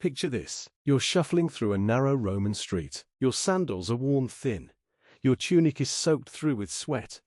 Picture this. You're shuffling through a narrow Roman street. Your sandals are worn thin. Your tunic is soaked through with sweat.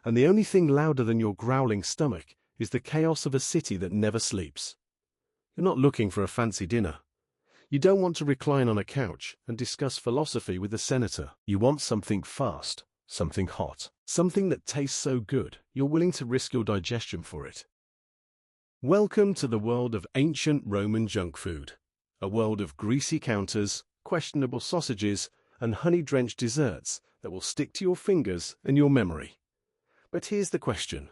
And the only thing louder than your growling stomach is the chaos of a city that never sleeps. You're not looking for a fancy dinner. You don't want to recline on a couch and discuss philosophy with the senator. You want something fast, something hot, something that tastes so good you're willing to risk your digestion for it. Welcome to the world of ancient Roman junk food, a world of greasy counters, questionable sausages, and honey-drenched desserts that will stick to your fingers and your memory. But here's the question.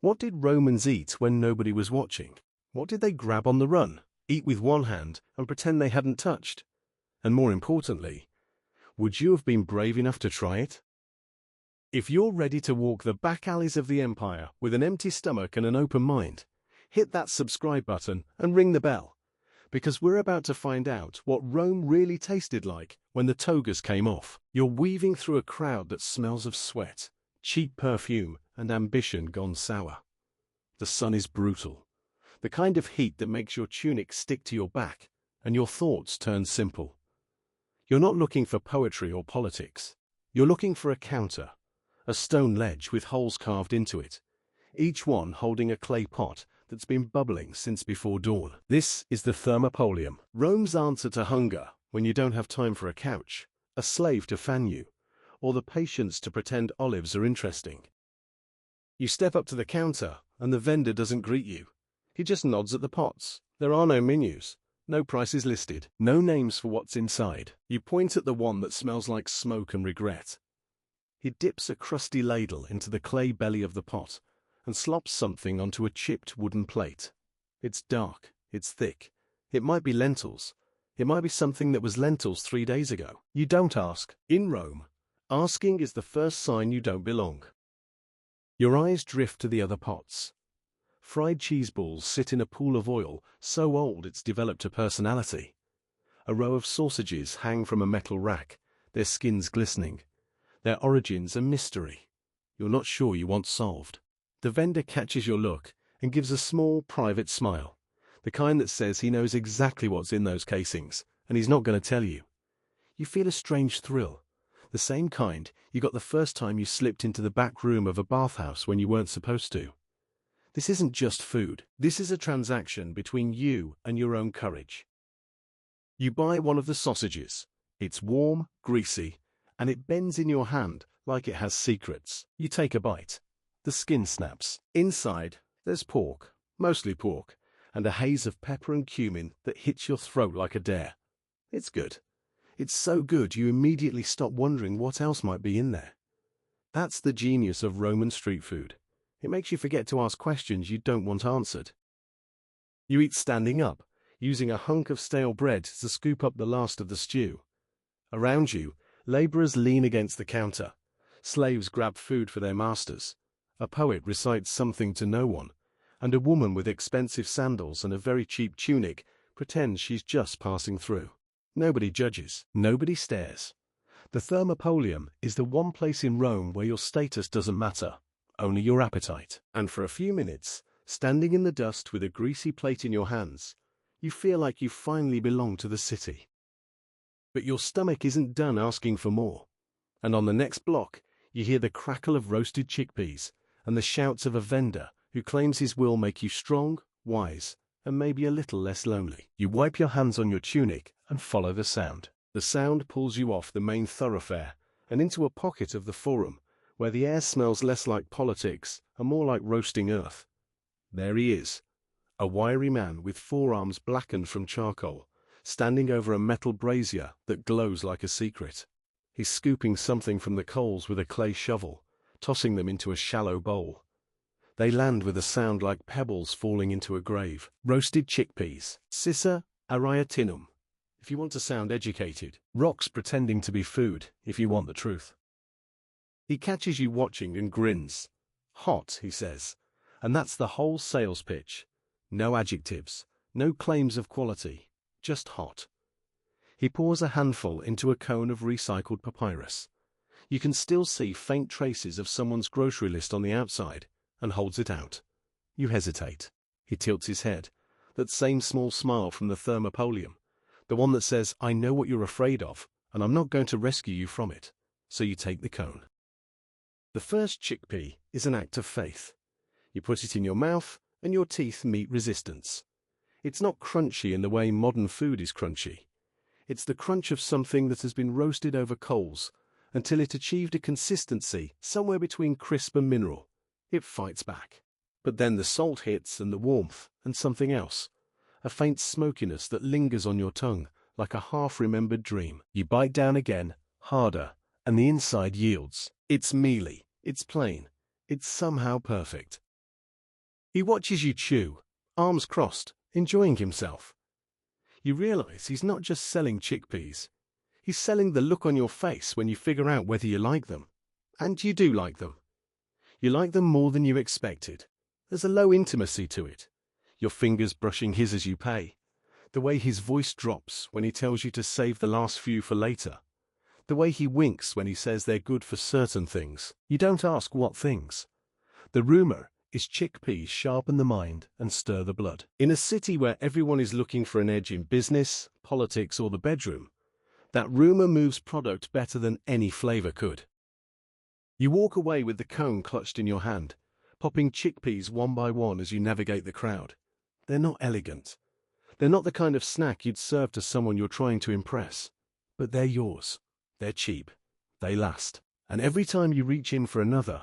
What did Romans eat when nobody was watching? What did they grab on the run, eat with one hand, and pretend they hadn't touched? And more importantly, would you have been brave enough to try it? If you're ready to walk the back alleys of the empire with an empty stomach and an open mind, hit that subscribe button and ring the bell, because we're about to find out what Rome really tasted like when the togas came off. You're weaving through a crowd that smells of sweat, cheap perfume, and ambition gone sour. The sun is brutal, the kind of heat that makes your tunic stick to your back and your thoughts turn simple. You're not looking for poetry or politics. You're looking for a counter, a stone ledge with holes carved into it, each one holding a clay pot that's been bubbling since before dawn. This is the thermopolium, Rome's answer to hunger when you don't have time for a couch, a slave to fan you, or the patience to pretend olives are interesting. You step up to the counter and the vendor doesn't greet you. He just nods at the pots. There are no menus, no prices listed, no names for what's inside. You point at the one that smells like smoke and regret. He dips a crusty ladle into the clay belly of the pot and slops something onto a chipped wooden plate. It's dark, it's thick. It might be lentils. It might be something that was lentils 3 days ago. You don't ask. In Rome, asking is the first sign you don't belong. Your eyes drift to the other pots. Fried cheese balls sit in a pool of oil so old it's developed a personality. A row of sausages hang from a metal rack, their skins glistening. Their origins a mystery. You're not sure you want solved. The vendor catches your look and gives a small, private smile, the kind that says he knows exactly what's in those casings, and he's not going to tell you. You feel a strange thrill, the same kind you got the first time you slipped into the back room of a bathhouse when you weren't supposed to. This isn't just food. This is a transaction between you and your own courage. You buy one of the sausages. It's warm, greasy, and it bends in your hand like it has secrets. You take a bite. The skin snaps. Inside, there's pork, mostly pork, and a haze of pepper and cumin that hits your throat like a dare. It's good. It's so good you immediately stop wondering what else might be in there. That's the genius of Roman street food. It makes you forget to ask questions you don't want answered. You eat standing up, using a hunk of stale bread to scoop up the last of the stew. Around you, laborers lean against the counter. Slaves grab food for their masters. A poet recites something to no one, and a woman with expensive sandals and a very cheap tunic pretends she's just passing through. Nobody judges. Nobody stares. The thermopolium is the one place in Rome where your status doesn't matter, only your appetite. And for a few minutes, standing in the dust with a greasy plate in your hands, you feel like you finally belong to the city. But your stomach isn't done asking for more. And on the next block, you hear the crackle of roasted chickpeas and the shouts of a vendor who claims his will make you strong, wise, and maybe a little less lonely. You wipe your hands on your tunic and follow the sound. The sound pulls you off the main thoroughfare and into a pocket of the forum where the air smells less like politics and more like roasting earth. There he is, a wiry man with forearms blackened from charcoal, standing over a metal brazier that glows like a secret. He's scooping something from the coals with a clay shovel, tossing them into a shallow bowl. They land with a sound like pebbles falling into a grave. Roasted chickpeas, cissa arietinum, if you want to sound educated. Rocks pretending to be food, if you want the truth. He catches you watching and grins. Hot, he says, and that's the whole sales pitch. No adjectives, no claims of quality, just hot. He pours a handful into a cone of recycled papyrus. You can still see faint traces of someone's grocery list on the outside, and holds it out. You hesitate. He tilts his head, that same small smile from the thermopolium, The one that says, I know what you're afraid of, and I'm not going to rescue you from it. So you take the cone. The first chickpea is an act of faith. You put it in your mouth, and your teeth meet resistance. It's not crunchy in the way modern food is crunchy. It's the crunch of something that has been roasted over coals until it achieved a consistency somewhere between crisp and mineral. It fights back. But then the salt hits and the warmth and something else. A faint smokiness that lingers on your tongue like a half-remembered dream. You bite down again, harder, and the inside yields. It's mealy, it's plain, it's somehow perfect. He watches you chew, arms crossed, enjoying himself. You realize he's not just selling chickpeas. He's selling the look on your face when you figure out whether you like them. And you do like them. You like them more than you expected. There's a low intimacy to it. Your fingers brushing his as you pay. The way his voice drops when he tells you to save the last few for later. The way he winks when he says they're good for certain things. You don't ask what things. The rumor is chickpeas sharpen the mind and stir the blood. In a city where everyone is looking for an edge in business, politics, or the bedroom, that rumor moves product better than any flavor could. You walk away with the cone clutched in your hand, popping chickpeas one by one as you navigate the crowd. They're not elegant. They're not the kind of snack you'd serve to someone you're trying to impress. But they're yours. They're cheap. They last. And every time you reach in for another,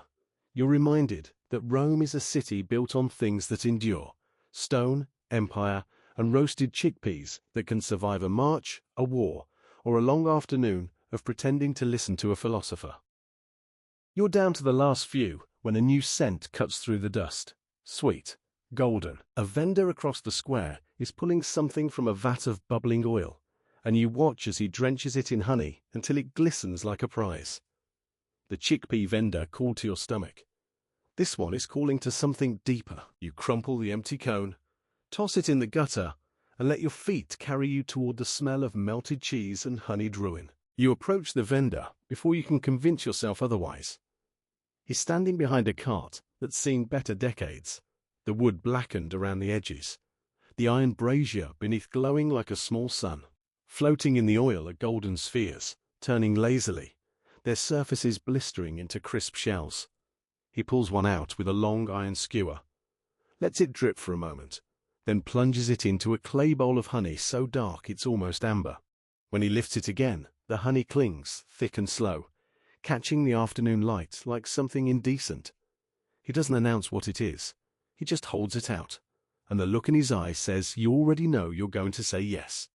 you're reminded that Rome is a city built on things that endure: stone, empire, and roasted chickpeas that can survive a march, a war, or a long afternoon of pretending to listen to a philosopher. You're down to the last few when a new scent cuts through the dust. Sweet, golden. A vendor across the square is pulling something from a vat of bubbling oil, and you watch as he drenches it in honey until it glistens like a prize. The chickpea vendor called to your stomach. This one is calling to something deeper. You crumple the empty cone, toss it in the gutter, and let your feet carry you toward the smell of melted cheese and honeyed ruin. You approach the vendor before you can convince yourself otherwise. He's standing behind a cart that's seen better decades, the wood blackened around the edges, the iron brazier beneath glowing like a small sun. Floating in the oil are golden spheres, turning lazily, their surfaces blistering into crisp shells. He pulls one out with a long iron skewer, lets it drip for a moment, then plunges it into a clay bowl of honey so dark it's almost amber. When he lifts it again, the honey clings, thick and slow, catching the afternoon light like something indecent. He doesn't announce what it is. He just holds it out, and the look in his eye says you already know you're going to say yes.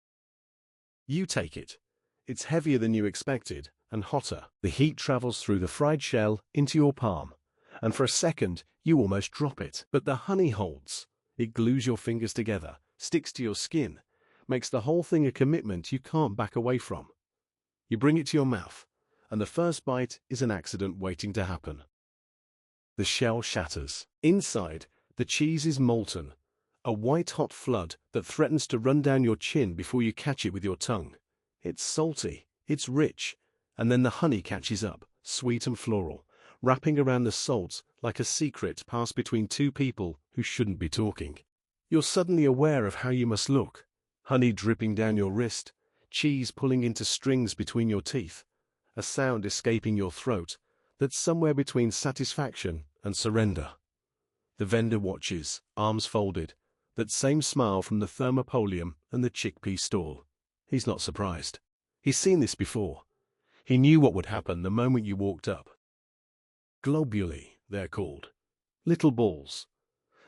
You take it. It's heavier than you expected, and hotter. The heat travels through the fried shell into your palm, and for a second you almost drop it. But the honey holds. It glues your fingers together, sticks to your skin, makes the whole thing a commitment you can't back away from. You bring it to your mouth, and the first bite is an accident waiting to happen. The shell shatters. Inside, the cheese is molten, a white-hot flood that threatens to run down your chin before you catch it with your tongue. It's salty, it's rich, and then the honey catches up, sweet and floral, wrapping around the salt like a secret passed between two people who shouldn't be talking. You're suddenly aware of how you must look. Honey dripping down your wrist, cheese pulling into strings between your teeth, a sound escaping your throat that's somewhere between satisfaction and surrender. The vendor watches, arms folded, that same smile from the thermopolium and the chickpea stall. He's not surprised. He's seen this before. He knew what would happen the moment you walked up. Globuli, they're called. Little balls.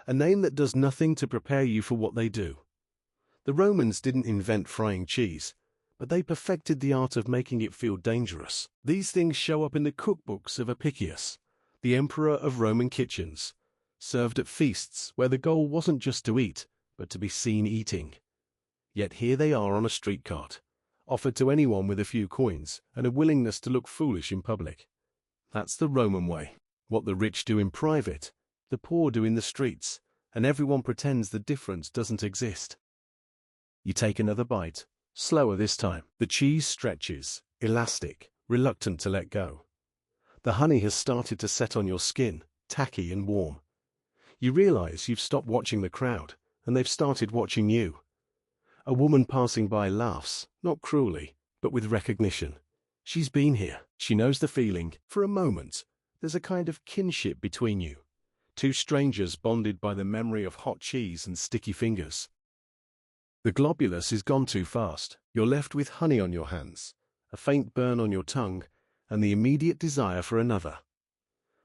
A name that does nothing to prepare you for what they do. The Romans didn't invent frying cheese, but they perfected the art of making it feel dangerous. These things show up in the cookbooks of Apicius, the emperor of Roman kitchens, served at feasts where the goal wasn't just to eat, but to be seen eating. Yet here they are on a street cart, offered to anyone with a few coins and a willingness to look foolish in public. That's the Roman way. What the rich do in private, the poor do in the streets, and everyone pretends the difference doesn't exist. You take another bite, slower this time. The cheese stretches, elastic, reluctant to let go. The honey has started to set on your skin, tacky and warm. You realize you've stopped watching the crowd, and they've started watching you. A woman passing by laughs, not cruelly, but with recognition. She's been here. She knows the feeling. For a moment, there's a kind of kinship between you. Two strangers bonded by the memory of hot cheese and sticky fingers. The globulus is gone too fast. You're left with honey on your hands, a faint burn on your tongue, and the immediate desire for another.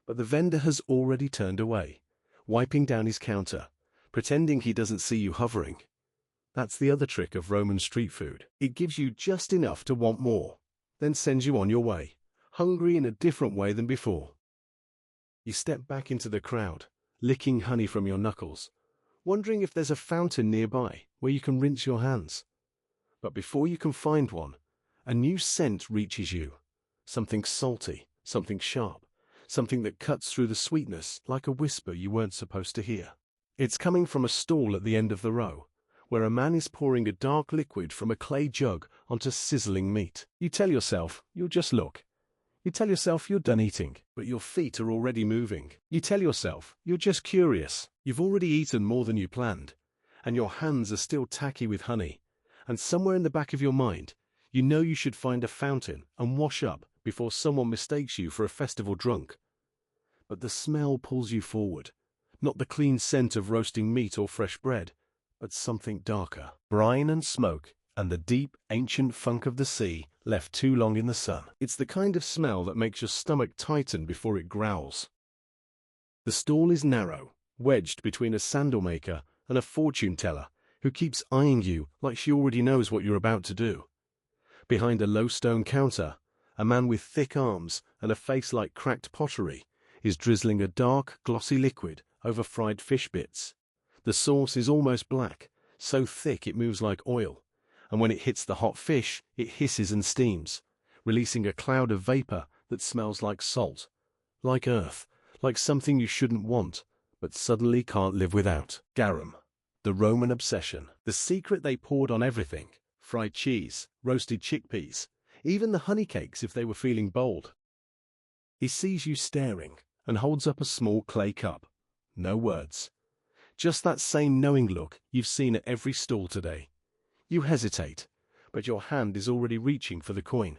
But the vendor has already turned away, wiping down his counter, pretending he doesn't see you hovering. That's the other trick of Roman street food. It gives you just enough to want more, then sends you on your way, hungry in a different way than before. You step back into the crowd, licking honey from your knuckles, wondering if there's a fountain nearby where you can rinse your hands. But before you can find one, a new scent reaches you. Something salty, something sharp, something that cuts through the sweetness like a whisper you weren't supposed to hear. It's coming from a stall at the end of the row, where a man is pouring a dark liquid from a clay jug onto sizzling meat. You tell yourself, you'll just look. You tell yourself you're done eating, but your feet are already moving. You tell yourself you're just curious. You've already eaten more than you planned, and your hands are still tacky with honey. And somewhere in the back of your mind, you know you should find a fountain and wash up before someone mistakes you for a festival drunk. But the smell pulls you forward, not the clean scent of roasting meat or fresh bread, but something darker. Brine and smoke, and the deep, ancient funk of the sea left too long in the sun. It's the kind of smell that makes your stomach tighten before it growls. The stall is narrow, wedged between a sandal maker and a fortune teller who keeps eyeing you like she already knows what you're about to do. Behind a low stone counter, a man with thick arms and a face like cracked pottery is drizzling a dark, glossy liquid over fried fish bits. The sauce is almost black, so thick it moves like oil, and when it hits the hot fish, it hisses and steams, releasing a cloud of vapor that smells like salt, like earth, like something you shouldn't want, but suddenly can't live without. Garum, the Roman obsession, the secret they poured on everything: fried cheese, roasted chickpeas, even the honey cakes if they were feeling bold. He sees you staring and holds up a small clay cup. No words. Just that same knowing look you've seen at every stall today. You hesitate, but your hand is already reaching for the coin.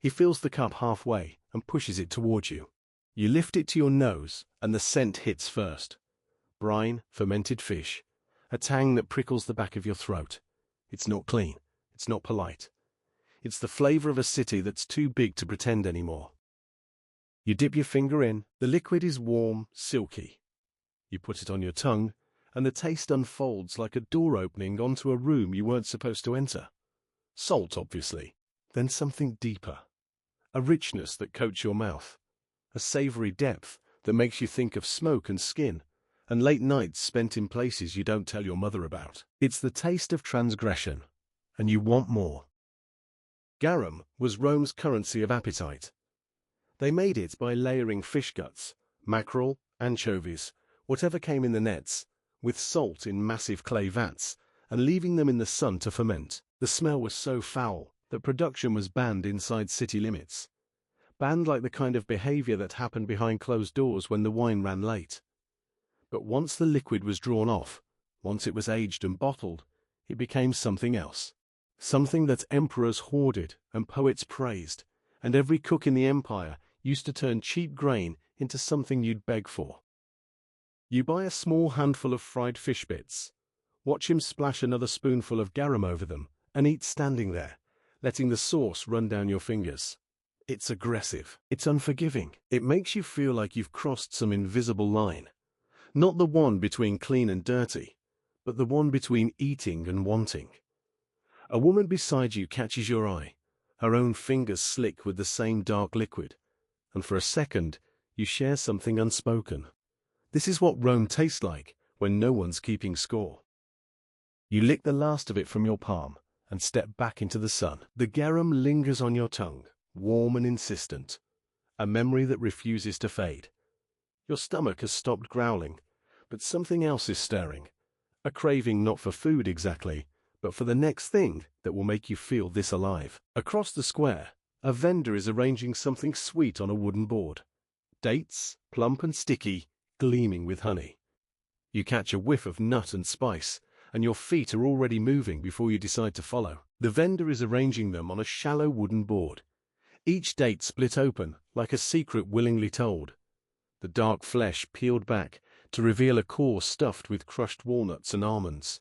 He fills the cup halfway and pushes it towards you. You lift it to your nose, and the scent hits first. Brine, fermented fish, a tang that prickles the back of your throat. It's not clean. It's not polite. It's the flavor of a city that's too big to pretend anymore. You dip your finger in. The liquid is warm, silky. You put it on your tongue, and the taste unfolds like a door opening onto a room you weren't supposed to enter. Salt, obviously. Then something deeper. A richness that coats your mouth. A savory depth that makes you think of smoke and skin, and late nights spent in places you don't tell your mother about. It's the taste of transgression, and you want more. Garum was Rome's currency of appetite. They made it by layering fish guts, mackerel, anchovies, whatever came in the nets, with salt in massive clay vats, and leaving them in the sun to ferment. The smell was so foul that production was banned inside city limits. Banned like the kind of behavior that happened behind closed doors when the wine ran late. But once the liquid was drawn off, once it was aged and bottled, it became something else. Something that emperors hoarded and poets praised, and every cook in the empire used to turn cheap grain into something you'd beg for. You buy a small handful of fried fish bits, watch him splash another spoonful of garum over them, and eat standing there, letting the sauce run down your fingers. It's aggressive. It's unforgiving. It makes you feel like you've crossed some invisible line. Not the one between clean and dirty, but the one between eating and wanting. A woman beside you catches your eye, her own fingers slick with the same dark liquid, and for a second you share something unspoken. This is what Rome tastes like when no one's keeping score. You lick the last of it from your palm and step back into the sun. The garum lingers on your tongue, warm and insistent, a memory that refuses to fade. Your stomach has stopped growling, but something else is stirring, a craving not for food exactly, but for the next thing that will make you feel this alive. Across the square, a vendor is arranging something sweet on a wooden board. Dates, plump and sticky, gleaming with honey. You catch a whiff of nut and spice, and your feet are already moving before you decide to follow. The vendor is arranging them on a shallow wooden board, each date split open like a secret willingly told, the dark flesh peeled back to reveal a core stuffed with crushed walnuts and almonds.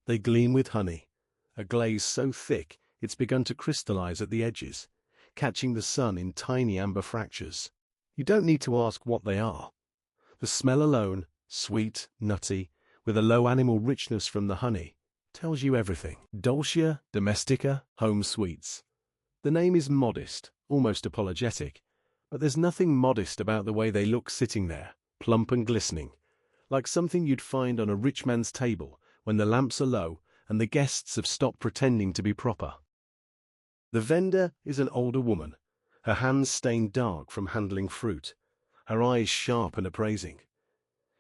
They gleam with honey, a glaze so thick it's begun to crystallize at the edges, catching the sun in tiny amber fractures. You don't need to ask what they are. The smell alone, sweet, nutty, with a low animal richness from the honey, tells you everything. Dulcia, domestica, home sweets. The name is modest, almost apologetic, but there's nothing modest about the way they look sitting there, plump and glistening, like something you'd find on a rich man's table when the lamps are low and the guests have stopped pretending to be proper. The vendor is an older woman, her hands stained dark from handling fruit, her eyes sharp and appraising.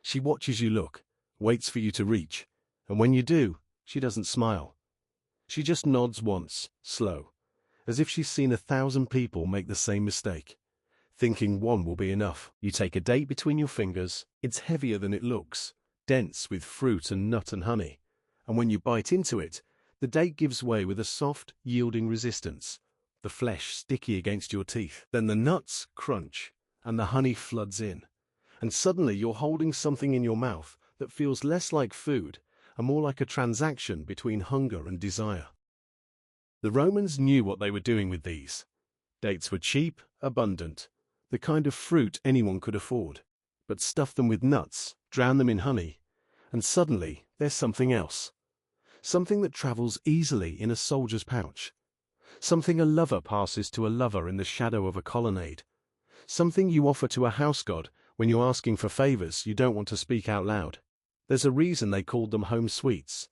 She watches you look, waits for you to reach, and when you do, she doesn't smile. She just nods once, slow, as if she's seen 1,000 people make the same mistake, thinking one will be enough. You take a date between your fingers. It's heavier than it looks, dense with fruit and nut and honey, and when you bite into it, the date gives way with a soft, yielding resistance, the flesh sticky against your teeth. Then the nuts crunch, and the honey floods in, and suddenly you're holding something in your mouth that feels less like food and more like a transaction between hunger and desire. The Romans knew what they were doing with these. Dates were cheap, abundant, the kind of fruit anyone could afford, but stuff them with nuts, drown them in honey, and suddenly there's something else. Something that travels easily in a soldier's pouch. Something a lover passes to a lover in the shadow of a colonnade. Something you offer to a house god when you're asking for favors you don't want to speak out loud. There's a reason they called them home sweets.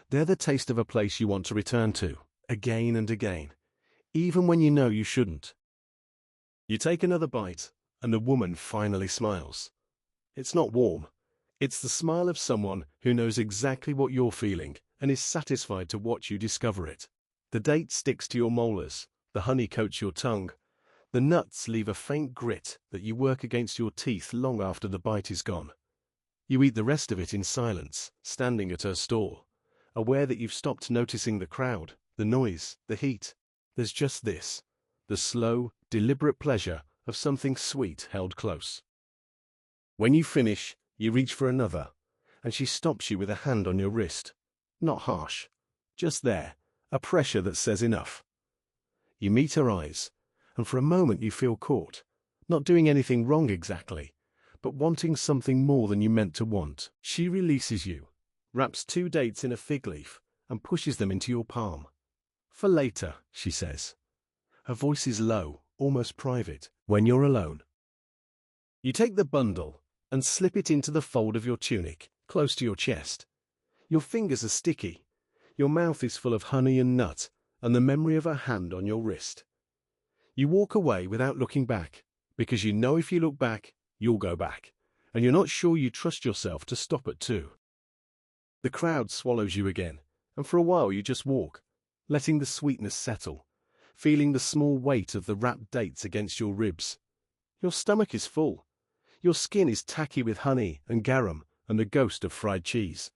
They're the taste of a place you want to return to, again and again, even when you know you shouldn't. You take another bite, and the woman finally smiles. It's not warm. It's the smile of someone who knows exactly what you're feeling and is satisfied to watch you discover it. The date sticks to your molars, the honey coats your tongue, the nuts leave a faint grit that you work against your teeth long after the bite is gone. You eat the rest of it in silence, standing at her stall, aware that you've stopped noticing the crowd, the noise, the heat. There's just this, the slow, deliberate pleasure of something sweet held close. When you finish, you reach for another, and she stops you with a hand on your wrist. Not harsh, just there, a pressure that says enough. You meet her eyes, and for a moment you feel caught, not doing anything wrong exactly, but wanting something more than you meant to want. She releases you, wraps 2 dates in a fig leaf, and pushes them into your palm. For later, she says. Her voice is low, almost private, when you're alone. You take the bundle and slip it into the fold of your tunic, close to your chest. Your fingers are sticky. Your mouth is full of honey and nut, and the memory of her hand on your wrist. You walk away without looking back, because you know if you look back, you'll go back, and you're not sure you trust yourself to stop at 2. The crowd swallows you again, and for a while you just walk, letting the sweetness settle, feeling the small weight of the wrapped dates against your ribs. Your stomach is full. Your skin is tacky with honey and garum and the ghost of fried cheese.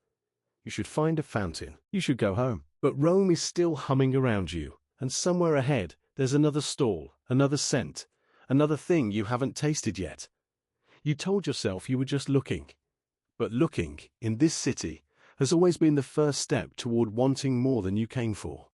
You should find a fountain. You should go home. But Rome is still humming around you, and somewhere ahead there's another stall, another scent, another thing you haven't tasted yet. You told yourself you were just looking. But looking, in this city, has always been the first step toward wanting more than you came for.